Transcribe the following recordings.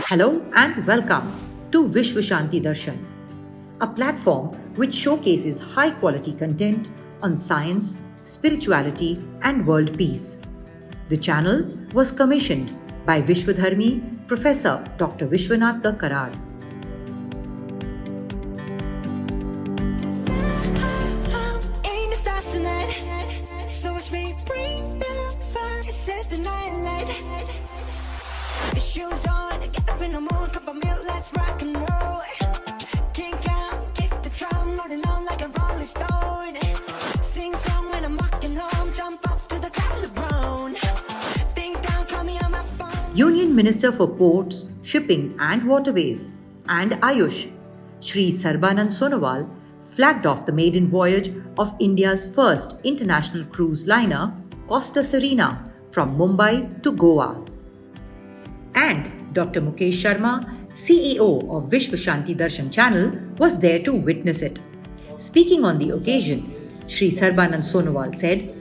Hello and welcome to Vishwa Shanti Darshan, a platform which showcases high quality content on science, spirituality, and world peace. The channel was commissioned by Vishwadharmi Professor Dr. Vishwanath Karar. Shoes on, get up in the morning, cup of milk, let's rock and roll. Kink out, kick the drum, rolling on like a rolling stone. Sing song when I'm walking home, jump up to the cloud of brown. Think down, call me on my phone. Union Minister for Ports, Shipping and Waterways and AYUSH, Shri Sarbananda Sonowal, flagged off the maiden voyage of India's first international cruise liner, Costa Serena, from Mumbai to Goa. And Dr. Mukesh Sharma, CEO of Vishwa Shanti Darshan channel, was there to witness it. Speaking on the occasion, Shri Sarbananda Sonowal said,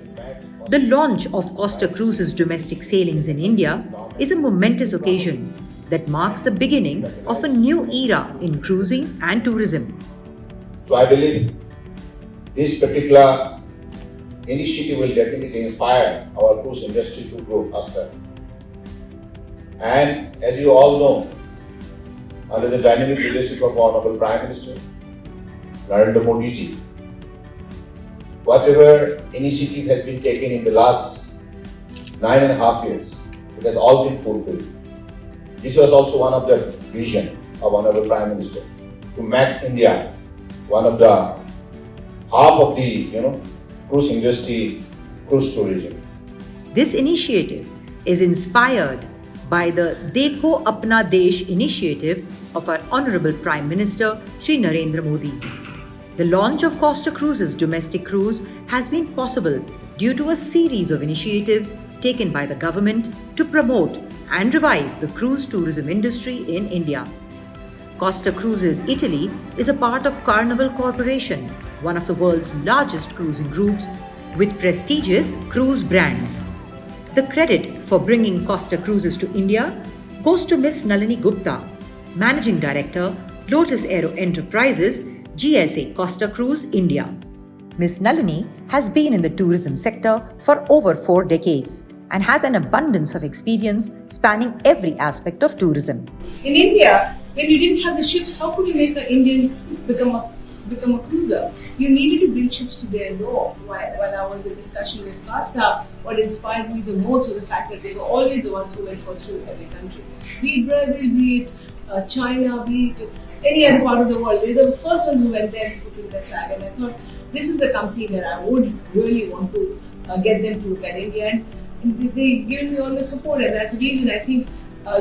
"The launch of Costa Cruises domestic sailings in India is a momentous occasion that marks the beginning of a new era in cruising and tourism." So I believe this particular initiative will definitely inspire our cruise industry to grow faster. And as you all know, under the dynamic leadership of our Honorable Prime Minister, Narendra Modi ji, whatever initiative has been taken in the last 9.5 years, it has all been fulfilled. This was also one of the vision of Honorable Prime Minister, to make India one of the half of the cruise industry, cruise tourism. This initiative is inspired by the Dekho Apna Desh initiative of our Honorable Prime Minister Shri Narendra Modi. The launch of Costa Cruises domestic cruise has been possible due to a series of initiatives taken by the government to promote and revive the cruise tourism industry in India. Costa Cruises Italy is a part of Carnival Corporation, one of the world's largest cruising groups with prestigious cruise brands. The credit for bringing Costa Cruises to India goes to Ms. Nalini Gupta, Managing Director, Lotus Aero Enterprises, GSA Costa Cruise India. Ms. Nalini has been in the tourism sector for over 4 decades and has an abundance of experience spanning every aspect of tourism. In India, when you didn't have the ships, how could you make an Indian become a cruiser? You needed to bring ships to their door. While I was in discussion with Costa, what inspired me the most was the fact that they were always the ones who went first to every country. Be it Brazil, be it China, be it any other part of the world. They were the first ones who went there and put in their flag. And I thought, this is the company that I would really want to get them to look at India. And they give me all the support. And that's the reason I think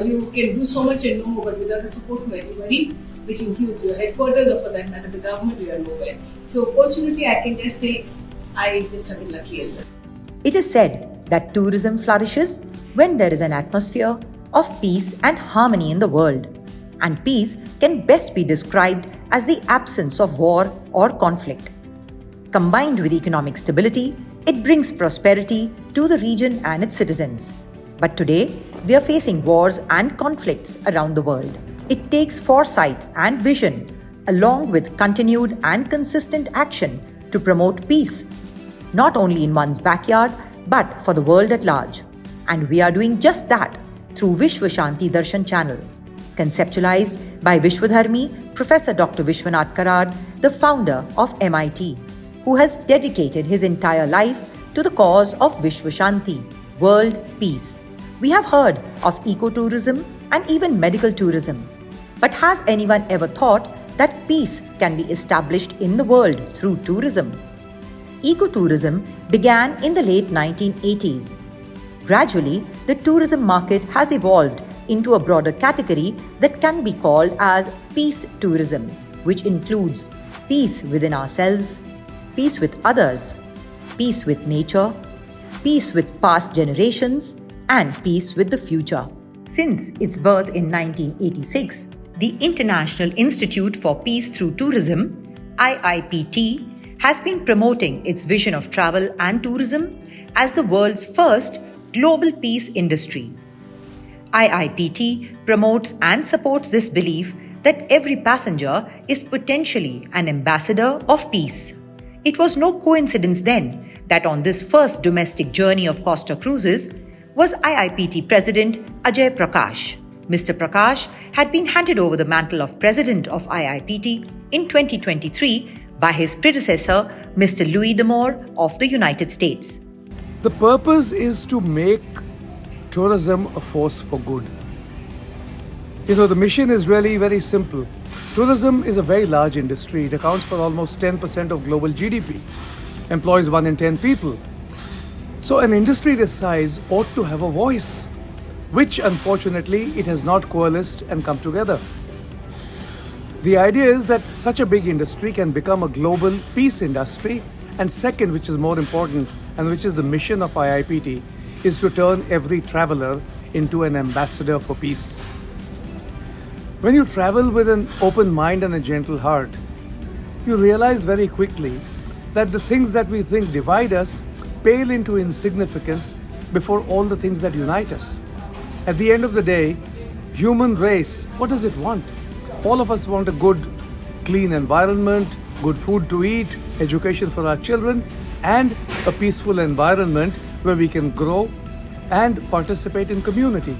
you can do so much and no more, but without the support from everybody, which includes your headquarters or for that matter the government, you are nowhere. So fortunately, I can just say I just have been lucky as well. It is said that tourism flourishes when there is an atmosphere of peace and harmony in the world. And peace can best be described as the absence of war or conflict. Combined with economic stability, it brings prosperity to the region and its citizens. But today, we are facing wars and conflicts around the world. It takes foresight and vision, along with continued and consistent action to promote peace, not only in one's backyard, but for the world at large. And we are doing just that through Vishwa Shanti Darshan channel, conceptualized by Vishwadharmi Professor Dr. Vishwanath Karar, the founder of MIT, who has dedicated his entire life to the cause of Vishwa Shanti, world peace. We have heard of ecotourism and even medical tourism. But has anyone ever thought that peace can be established in the world through tourism? Ecotourism began in the late 1980s. Gradually, the tourism market has evolved into a broader category that can be called as peace tourism, which includes peace within ourselves, peace with others, peace with nature, peace with past generations, and peace with the future. Since its birth in 1986, the International Institute for Peace Through Tourism, IIPT, has been promoting its vision of travel and tourism as the world's first global peace industry. IIPT promotes and supports this belief that every passenger is potentially an ambassador of peace. It was no coincidence then that on this first domestic journey of Costa Cruises was IIPT President Ajay Prakash. Mr. Prakash had been handed over the mantle of President of IIPT in 2023 by his predecessor, Mr. Louis D'Amour of the United States. The purpose is to make tourism a force for good. The mission is really very simple. Tourism is a very large industry. It accounts for almost 10% of global GDP, employs 1 in 10 people. So an industry this size ought to have a voice, which unfortunately it has not coalesced and come together. The idea is that such a big industry can become a global peace industry, and second, which is more important and which is the mission of IIPT, is to turn every traveler into an ambassador for peace. When you travel with an open mind and a gentle heart, you realize very quickly that the things that we think divide us pale into insignificance before all the things that unite us. At the end of the day, human race, what does it want? All of us want a good, clean environment, good food to eat, education for our children, and a peaceful environment where we can grow and participate in community.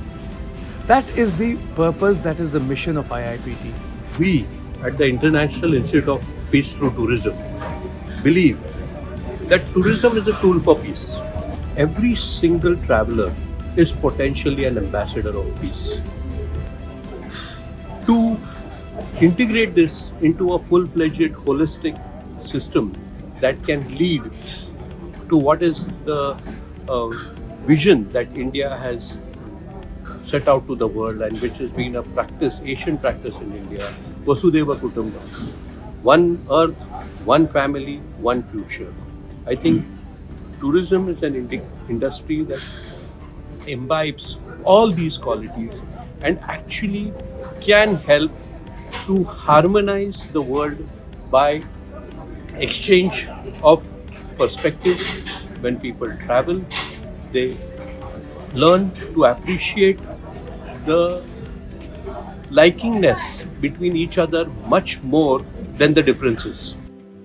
That is the purpose, that is the mission of IIPT. We at the International Institute of Peace Through Tourism believe that tourism is a tool for peace. Every single traveler is potentially an ambassador of peace. To integrate this into a full-fledged holistic system that can lead to what is the vision that India has set out to the world and which has been a practice, Asian practice in India, Vasudhaiva Kutumbakam. One earth, one family, one future. I think tourism is an industry that imbibes all these qualities and actually can help to harmonize the world by exchange of perspectives. When people travel, they learn to appreciate the likingness between each other much more than the differences.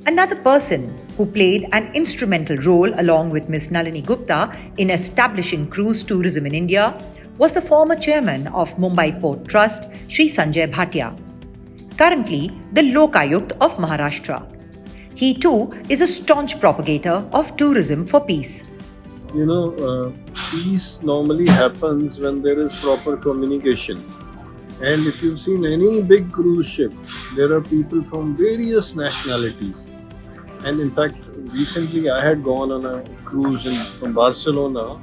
Another person who played an instrumental role along with Ms. Nalini Gupta in establishing cruise tourism in India was the former chairman of Mumbai Port Trust, Shri Sanjay Bhatia, currently the Lokayukt of Maharashtra. He too is a staunch propagator of tourism for peace. Peace normally happens when there is proper communication. And if you've seen any big cruise ship, there are people from various nationalities. And in fact, recently I had gone on a cruise from Barcelona,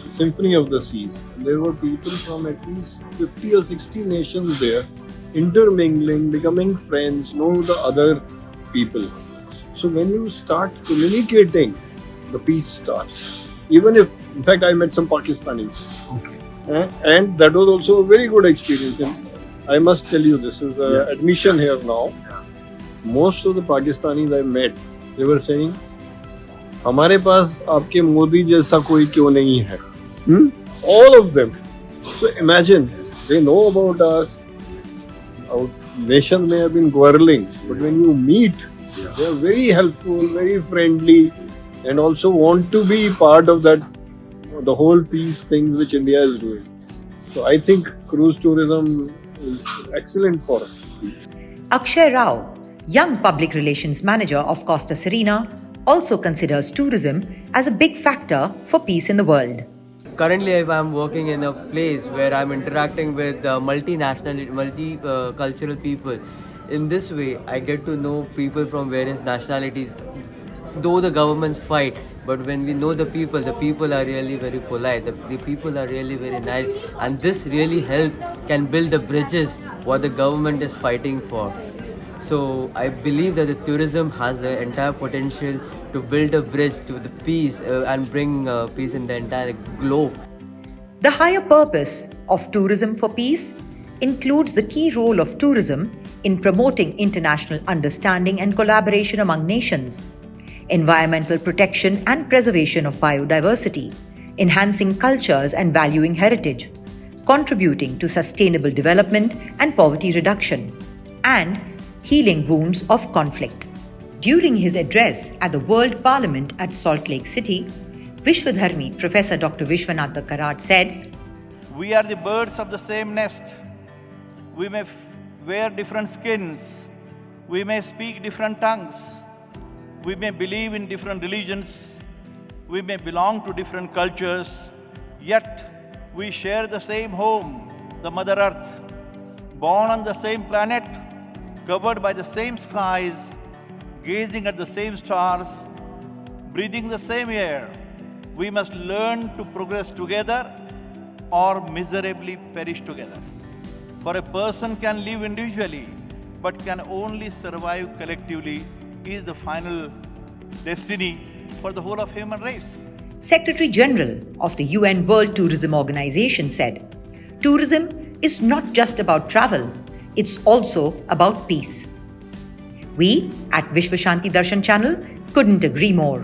Symphony of the Seas. There were people from at least 50 or 60 nations there, intermingling, becoming friends, know the other people. So when you start communicating, the peace starts. Even if, in fact, I met some Pakistanis. Okay. And that was also a very good experience. And I must tell you, this is an admission here now. Most of the Pakistanis I met, they were saying, हमारे पास आपके मोदी जैसा कोई क्यों नहीं है? All of them. So imagine, they know about us. Our nations may have been quarreling, but when you meet, they are very helpful, very friendly, and also want to be part of that, the whole peace thing which India is doing. So I think cruise tourism is excellent for us. Akshay Rao, young public relations manager of Costa Serena, also considers tourism as a big factor for peace in the world. Currently, I'm working in a place where I'm interacting with multicultural people. In this way, I get to know people from various nationalities. Though the governments fight, but when we know the people are really very polite. The people are really very nice, and this really can build the bridges what the government is fighting for. So I believe that the tourism has the entire potential to build a bridge to the peace and bring peace in the entire globe. The higher purpose of tourism for peace includes the key role of tourism in promoting international understanding and collaboration among nations, environmental protection and preservation of biodiversity, enhancing cultures and valuing heritage, contributing to sustainable development and poverty reduction, and healing wounds of conflict. During his address at the World Parliament at Salt Lake City, Vishwadharmi Professor Dr. Vishwanatha Karat said, "We are the birds of the same nest. We may wear different skins. We may speak different tongues. We may believe in different religions. We may belong to different cultures. Yet we share the same home, the Mother Earth, born on the same planet, covered by the same skies, gazing at the same stars, breathing the same air. We must learn to progress together or miserably perish together. For a person can live individually, but can only survive collectively is the final destiny for the whole of human race." Secretary General of the UN World Tourism Organization said, "Tourism is not just about travel, it's also about peace." We at Vishwa Shanti Darshan channel couldn't agree more.